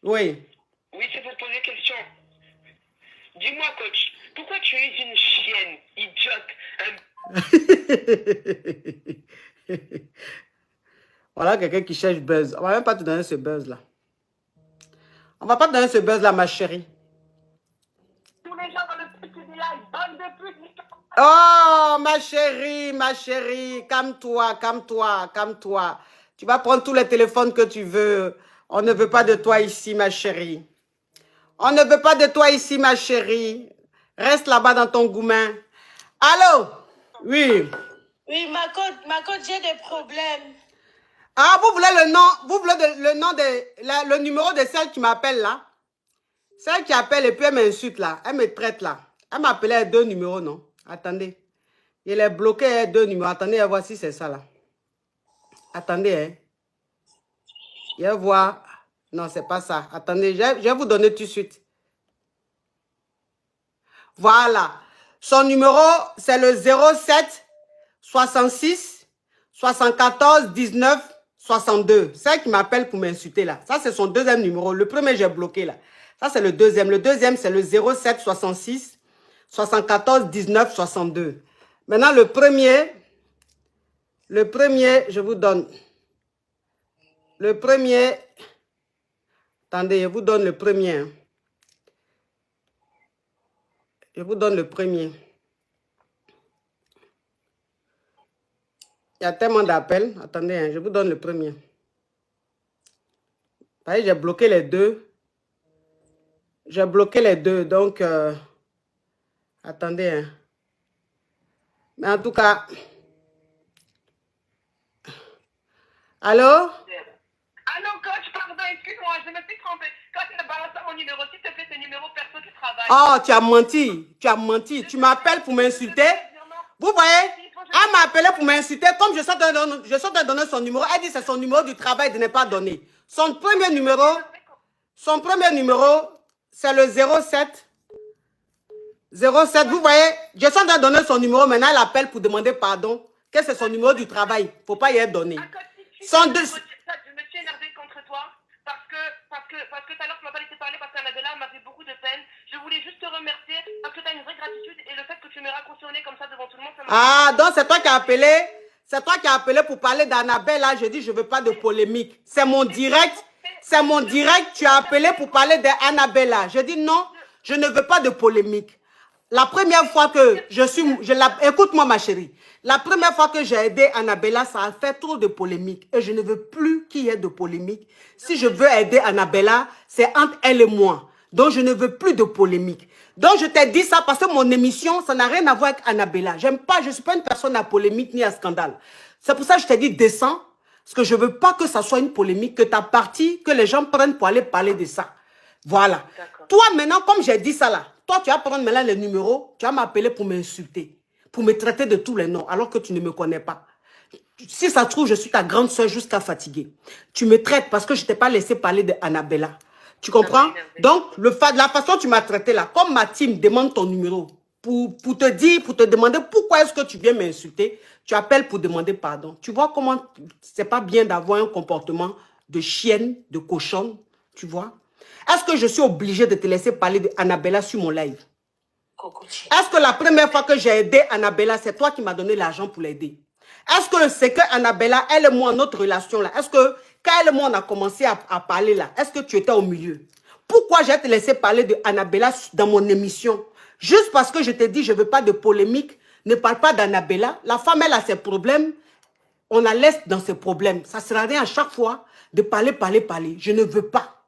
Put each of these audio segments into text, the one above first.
Oui. Oui, c'est pour poser question. Dis-moi, coach, pourquoi tu es une chienne idiote? Voilà quelqu'un qui cherche buzz. On va même pas te donner ce buzz-là. On va pas te donner ce buzz-là, ma chérie. Tous les gens dans le petit village, bande de putes. Oh, ma chérie, calme-toi, calme-toi, calme-toi. Tu vas prendre tous les téléphones que tu veux. On ne veut pas de toi ici, ma chérie. On ne veut pas de toi ici, ma chérie. Reste là-bas dans ton goumin. Allô? Oui. Oui, ma coach, j'ai des problèmes. Ah, vous voulez le nom, le numéro de celle qui m'appelle là? Celle qui appelle et puis elle m'insulte là. Elle me traite là. Elle m'a appelé à 2 numéros, non? Attendez. Il est bloqué à 2 numéros. Attendez, voici c'est ça là. Attendez, hein. Je vais voir. Non, c'est pas ça. Attendez, je vais vous donner tout de suite. Voilà. Son numéro, c'est le 07 66 74 19 62. Celle qui m'appelle pour m'insulter là. Ça, c'est son deuxième numéro. Le premier, j'ai bloqué là. Ça, c'est le deuxième. Le deuxième, c'est le 07 66 74 19 62. Maintenant, le premier, je vous donne. Le premier, attendez, je vous donne le premier. Hein. Je vous donne le premier. Il y a tellement d'appels. Attendez, hein, je vous donne le premier. Vous voyez, j'ai bloqué les deux. J'ai bloqué les deux, donc... attendez. Hein. Mais en tout cas... Allô? Allô, coach, pardon, excuse-moi, je me suis trompée. Quand tu as balancé mon numéro, s'il te plaît, c'est numéro perso qui travaille. Oh, tu as menti. Tu as menti. Tu m'appelles pour m'insulter. Vous voyez? Elle m'a appelé pour m'insulter. Comme je suis en train de donner son numéro, elle dit que c'est son numéro du travail de ne pas donner. Son premier numéro, c'est le 07. 07, vous voyez? Je suis en train de donner son numéro. Maintenant, elle appelle pour demander pardon. Que c'est son numéro du travail. Il ne faut pas y être donné. Son deux... Je me suis énervée contre toi parce que tout à l'heure, tu m'as pas laissé parler parce qu'Annabella m'a fait beaucoup de peine. Je voulais juste te remercier parce que tu as une vraie gratitude et le fait que tu me raccourcionné comme ça devant tout le monde, ça m'a... Ah, donc c'est toi qui as appelé? C'est toi qui as appelé pour parler d'Annabella. Je dis, je ne veux pas de polémique. C'est mon direct. C'est mon direct. Tu as appelé pour parler d'Annabella. Je dis non, je ne veux pas de polémique. La première fois que écoute-moi ma chérie. La première fois que j'ai aidé Annabella, ça a fait trop de polémique. Et je ne veux plus qu'il y ait de polémique. Si je veux aider Annabella, c'est entre elle et moi. Donc je ne veux plus de polémique. Donc je t'ai dit ça parce que mon émission, ça n'a rien à voir avec Annabella. J'aime pas, je ne suis pas une personne à polémique ni à scandale. C'est pour ça que je t'ai dit descends. Parce que je ne veux pas que ça soit une polémique, que ta partie, que les gens prennent pour aller parler de ça. Voilà. Toi maintenant, comme j'ai dit ça là, toi tu vas prendre maintenant les numéros, tu vas m'appeler pour m'insulter, pour me traiter de tous les noms, alors que tu ne me connais pas. Si ça se trouve, je suis ta grande soeur jusqu'à fatiguer. Tu me traites parce que je ne t'ai pas laissé parler d'Annabella. Tu comprends? Donc, la façon dont tu m'as traité là, comme ma team demande ton numéro, pour te dire, pour te demander pourquoi est-ce que tu viens m'insulter, tu appelles pour demander pardon. Tu vois comment c'est pas bien d'avoir un comportement de chienne, de cochonne, tu vois? Est-ce que je suis obligée de te laisser parler d'Annabella sur mon live? Est-ce que la première fois que j'ai aidé Annabella, c'est toi qui m'as donné l'argent pour l'aider? Est-ce que c'est que Annabella, elle et moi, notre relation là, est-ce que quand elle et moi on a commencé à parler là, est-ce que tu étais au milieu? Pourquoi j'ai te laissé parler d'Annabella dans mon émission? Juste parce que je te dis, je ne veux pas de polémique, ne parle pas d'Annabella. La femme, elle a ses problèmes, on la laisse dans ses problèmes. Ça ne sert à rien à chaque fois de parler, parler, parler. Je ne veux pas.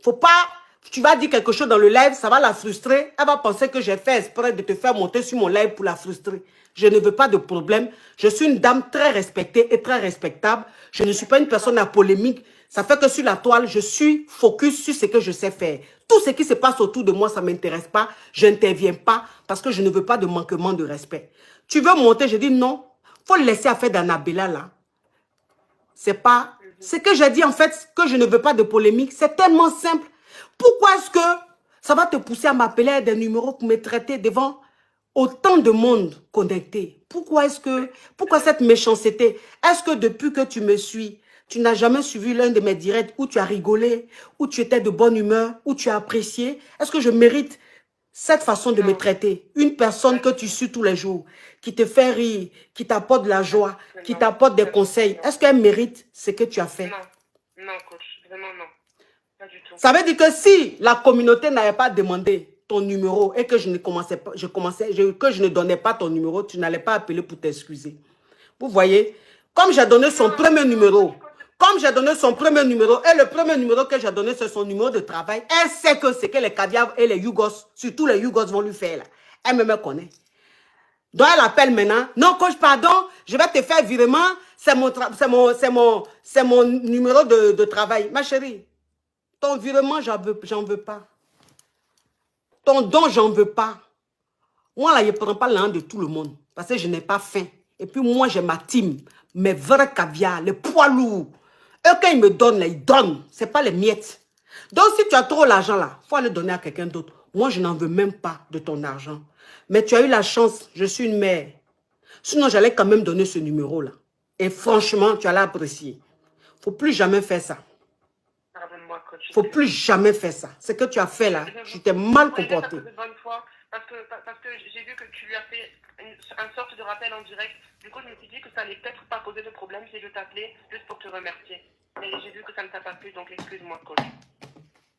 Faut pas, tu vas dire quelque chose dans le live, ça va la frustrer. Elle va penser que j'ai fait exprès de te faire monter sur mon live pour la frustrer. Je ne veux pas de problème. Je suis une dame très respectée et très respectable. Je ne suis pas une personne à polémique. Ça fait que sur la toile, je suis focus sur ce que je sais faire. Tout ce qui se passe autour de moi, ça ne m'intéresse pas. Je n'interviens pas parce que je ne veux pas de manquement de respect. Tu veux monter, je dis non. Il faut le laisser à faire d'Annabella là. C'est pas... Ce que j'ai dit en fait, que je ne veux pas de polémique, c'est tellement simple. Pourquoi est-ce que ça va te pousser à m'appeler à des numéros pour me traiter devant autant de monde connecté? Pourquoi cette méchanceté? Est-ce que depuis que tu me suis, Tu n'as jamais suivi l'un de mes directs où tu as rigolé, où tu étais de bonne humeur, où tu as apprécié. Est-ce que je mérite cette façon de me traiter? Une personne que tu suis tous les jours, qui te fait rire, qui t'apporte de la joie, qui t'apporte des conseils. Est-ce qu'elle mérite ce que tu as fait? Non, coach, vraiment non. Pas du tout. Ça veut dire que si la communauté n'avait pas demandé ton numéro et que je ne commençais pas, que je ne donnais pas ton numéro, tu n'allais pas appeler pour t'excuser. Vous voyez? Comme j'ai donné son premier numéro, et le premier numéro que j'ai donné, c'est son numéro de travail, elle sait que c'est que les caviars et les Yougos, surtout les Yougos vont lui faire là. Elle me connaît. Donc elle appelle maintenant. Non, coach, pardon, je vais te faire virement. C'est mon numéro de travail. Ma chérie, ton virement, j'en veux pas. Ton don, j'en veux pas. Moi, là, je ne prends pas l'argent de tout le monde. Parce que je n'ai pas faim. Et puis, moi, j'ai ma team. Mes vrais caviars, les poids lourds. Eux, quand ils me donnent, là, ils donnent. Ce n'est pas les miettes. Donc, si tu as trop l'argent, là, il faut aller donner à quelqu'un d'autre. Moi, je n'en veux même pas de ton argent. Mais tu as eu la chance. Je suis une mère. Sinon, j'allais quand même donner ce numéro-là. Et franchement, tu allais apprécier. Il ne faut plus jamais faire ça. Pardonne-moi, coach. Il ne faut plus jamais faire ça. Ce que tu as fait là, tu t'es mal comporté. Parce que j'ai vu que tu lui as fait une sorte de rappel en direct. Du coup, je me suis dit que ça allait peut-être pas poser de problème si je t'appelais juste pour te remercier. Mais j'ai vu que ça ne t'a pas plu, donc excuse-moi, coach.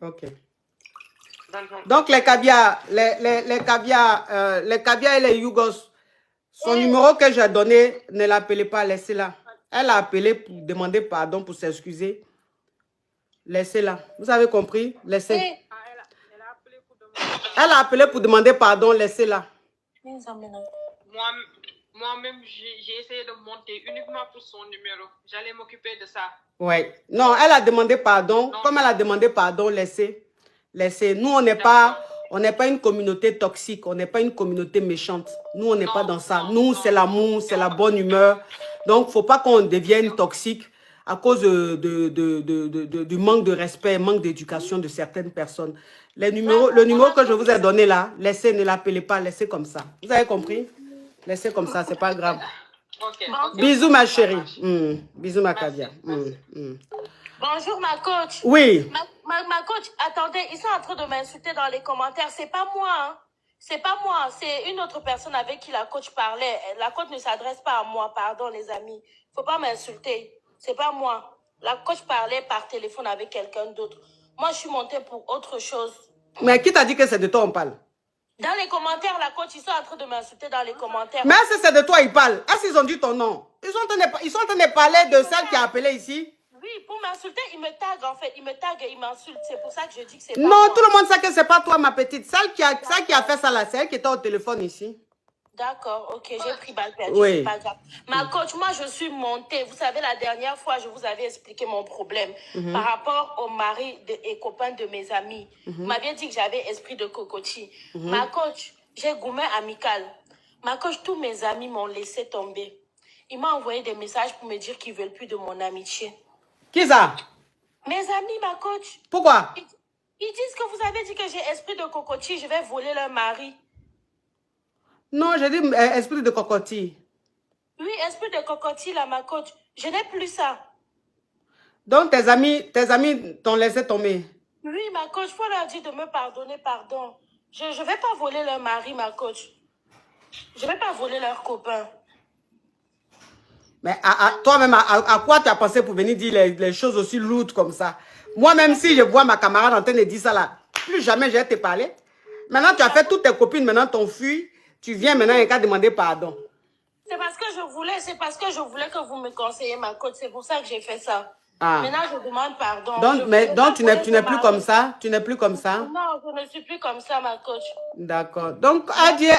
Ok. Donc les caviars, les caviars et les Yougos, son numéro que j'ai donné, ne l'appelez pas, laissez-la. Elle a appelé pour demander pardon, pour s'excuser. Laissez-la. Vous avez compris? Laissez. Elle a appelé pour demander pardon, laissez-la. Moi-même, j'ai essayé de monter uniquement pour son numéro. J'allais m'occuper de ça. Oui. Non, elle a demandé pardon. Non. Comme elle a demandé pardon, laissez. Laissez. Nous, on n'est pas une communauté toxique. On n'est pas une communauté méchante. Nous, on n'est pas dans ça. Nous, c'est l'amour, c'est la bonne humeur. Donc, il ne faut pas qu'on devienne toxique à cause du manque de respect, manque d'éducation de certaines personnes. Le numéro que je vous ai donné là, laissez, ne l'appelez pas, laissez comme ça. Vous avez compris? Laissez comme ça, c'est pas grave. Okay. Bisous ma chérie. Bisous ma caviar. Bonjour ma coach. Oui. Ma coach, attendez, ils sont en train de m'insulter dans les commentaires. C'est pas moi, hein. C'est pas moi, c'est une autre personne avec qui la coach parlait. La coach ne s'adresse pas à moi, pardon les amis. Faut pas m'insulter. C'est pas moi. La coach parlait par téléphone avec quelqu'un d'autre. Moi, je suis montée pour autre chose. Mais qui t'a dit que c'est de toi on parle? Dans les commentaires, la coach, ils sont en train de m'insulter dans les commentaires. Mais est-ce que c'est de toi ils parlent? Est-ce qu'ils ont dit ton nom? Ils sont en train de parler de celle qui a appelé ici? Oui, pour m'insulter, ils me taguent en fait. Ils me taguent et ils m'insultent. C'est pour ça que je dis que c'est pas non, moi. Tout le monde sait que c'est pas toi ma petite. Celle qui a fait ça là, c'est elle qui était au téléphone ici. D'accord, ok, j'ai pris balle perdue, oui. C'est pas grave. Ma coach, moi je suis montée. Vous savez, la dernière fois, je vous avais expliqué mon problème par rapport au mari et copain de mes amis. Vous m'aviez dit que j'avais esprit de cocotier. Ma coach, j'ai gourmet amical. Ma coach, tous mes amis m'ont laissé tomber. Ils m'ont envoyé des messages pour me dire qu'ils ne veulent plus de mon amitié. Qui ça? Mes amis, ma coach. Pourquoi? Ils disent que vous avez dit que j'ai esprit de cocotier, je vais voler leur mari. Non, j'ai dit esprit de cocotier. Oui, esprit de cocotier, là, ma coach. Je n'ai plus ça. Donc, tes amis t'ont laissé tomber? Oui, ma coach, il faut leur dire de me pardonner, pardon. Je ne vais pas voler leur mari, ma coach. Je ne vais pas voler leur copain. Mais toi-même, à quoi tu as pensé pour venir dire les choses aussi lourdes comme ça? Moi-même, si je vois ma camarade en train de dire ça là, plus jamais je vais te parler. Maintenant, tu as fait toutes tes copines, maintenant t'ont fui. Tu viens maintenant et qu'à demander pardon. C'est parce que je voulais que vous me conseillez, ma coach. C'est pour ça que j'ai fait ça. Maintenant, je demande pardon. Donc tu n'es plus comme ça? Tu n'es plus comme ça? Non, je ne suis plus comme ça, ma coach. D'accord. Donc, adieu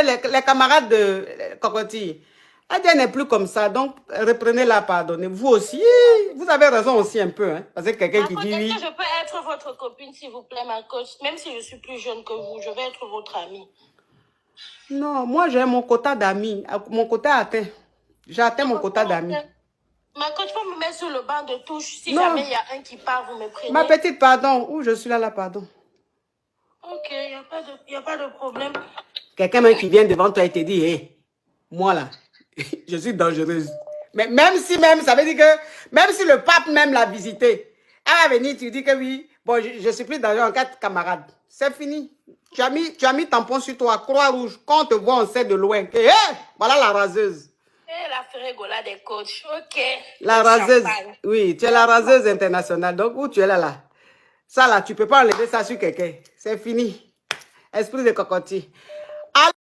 les camarades de Cocotier. Adieu n'est plus comme ça. Donc, reprenez-la, pardonnez. Vous aussi, vous avez raison aussi un peu. Hein, parce que quelqu'un qui dit oui. Est-ce que je peux être votre copine, s'il vous plaît, ma coach? Même si je suis plus jeune que vous, je vais être votre amie. Non, moi j'ai mon quota d'amis. Mon quota atteint. J'ai atteint mon quota d'amis. Ma coach, faut me mettre sur le banc de touche. Si jamais il y a un qui part, vous me prenez. Ma petite, pardon. Où je suis là, pardon. Ok, il n'y a pas de problème. Quelqu'un même qui vient devant toi et te dit, hé, moi là, je suis dangereuse. Mais même, ça veut dire que, même si le pape même l'a visité, elle va venir, tu dis que oui, bon, je suis plus dans un cadre camarade. C'est fini. Tu as mis tampon sur toi, croix rouge. Quand on te voit, on sait de loin que, voilà la raseuse. La frégola des coachs, ok. La raseuse, oui, tu es la raseuse internationale. Donc, où tu es là? Ça là, tu peux pas enlever ça sur quelqu'un. C'est fini. Esprit de cocotier.